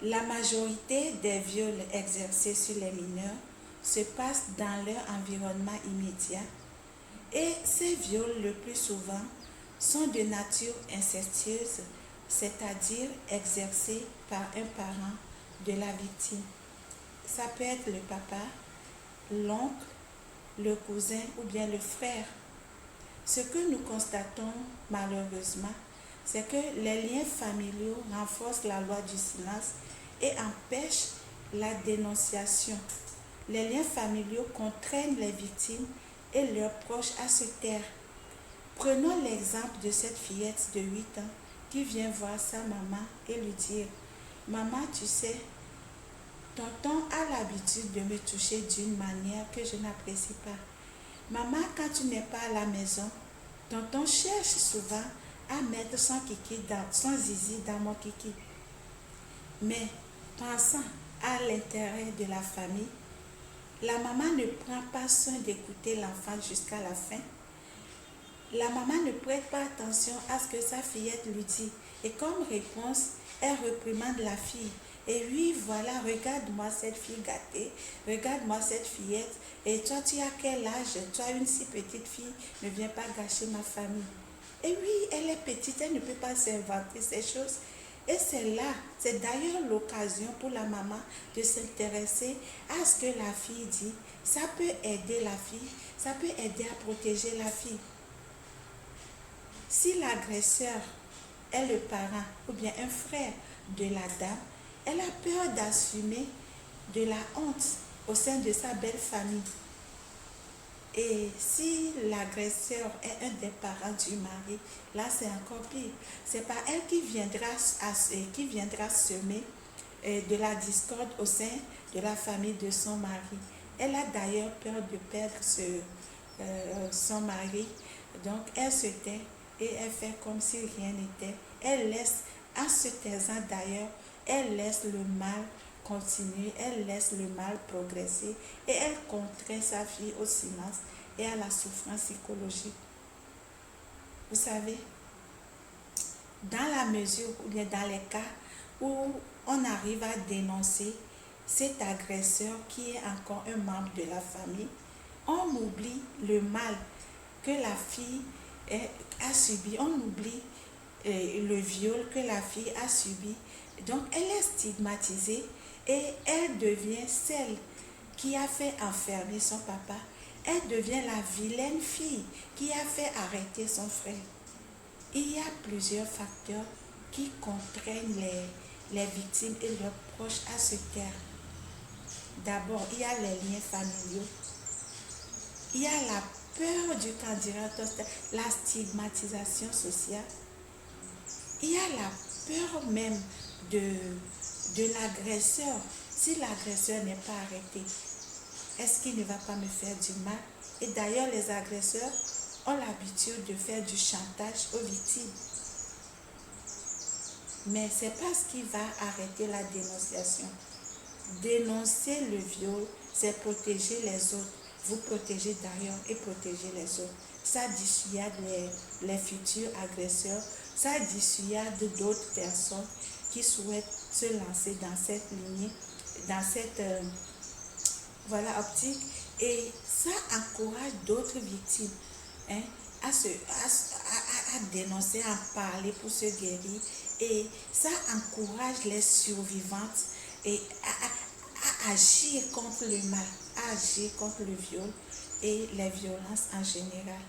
La majorité des viols exercés sur les mineurs se passent dans leur environnement immédiat et ces viols le plus souvent sont de nature incestueuse, c'est-à-dire exercés par un parent de la victime. Ça peut être le papa, l'oncle, le cousin ou bien le frère. Ce que nous constatons malheureusement, c'est que les liens familiaux renforcent la loi du silence et empêchent la dénonciation. Les liens familiaux contraignent les victimes et leurs proches à se taire. Prenons l'exemple de cette fillette de 8 ans qui vient voir sa maman et lui dire: Maman, tu sais, tonton a l'habitude de me toucher d'une manière que je n'apprécie pas. Maman, quand tu n'es pas à la maison, tonton cherche souvent à mettre son zizi dans mon kiki. Mais pensant à l'intérêt de la famille, la maman ne prend pas soin d'écouter l'enfant jusqu'à la fin. La maman ne prête pas attention à ce que sa fillette lui dit. Et comme réponse, elle réprimande la fille. Et oui, voilà, regarde-moi cette fille gâtée, regarde-moi cette fillette. Et toi, tu as quel âge? Toi, une si petite fille, ne viens pas gâcher ma famille. Et oui, elle est petite, elle ne peut pas s'inventer ces choses. Et c'est d'ailleurs l'occasion pour la maman de s'intéresser à ce que la fille dit. Ça peut aider la fille, ça peut aider à protéger la fille. Si l'agresseur est le parent ou bien un frère de la dame, elle a peur d'assumer de la honte au sein de sa belle famille. Et si l'agresseur est un des parents du mari, là c'est encore pire. C'est pas elle qui viendra semer de la discorde au sein de la famille de son mari. Elle a d'ailleurs peur de perdre son mari. Donc elle se tait et elle fait comme si rien n'était. Elle laisse, en se taisant d'ailleurs, elle laisse le mal continuer, elle laisse le mal progresser et elle contraint sa fille au silence et à la souffrance psychologique. Vous savez, dans la mesure ou bien dans les cas où on arrive à dénoncer cet agresseur qui est encore un membre de la famille, on oublie le mal que la fille a subi, on oublie le viol que la fille a subi. Donc elle est stigmatisée et elle devient celle qui a fait enfermer son papa. Elle devient la vilaine fille qui a fait arrêter son frère. Il y a plusieurs facteurs qui contraignent les victimes et leurs proches à se taire. D'abord, il y a les liens familiaux. Il y a la peur du candidat, la stigmatisation sociale. Il y a la peur même de l'agresseur. Si l'agresseur n'est pas arrêté, est-ce qu'il ne va pas me faire du mal? Et d'ailleurs, les agresseurs ont l'habitude de faire du chantage aux victimes. Mais ce n'est pas ce qui va arrêter la dénonciation. Dénoncer le viol, c'est protéger les autres. Vous protégez d'ailleurs et protéger les autres. Ça dissuade les futurs agresseurs. Ça dissuade d'autres personnes qui souhaitent se lancer dans cette lignée, dans cette optique. Et ça encourage d'autres victimes à dénoncer, à parler pour se guérir. Et ça encourage les survivantes et à agir contre le mal, à agir contre le viol et les violences en général.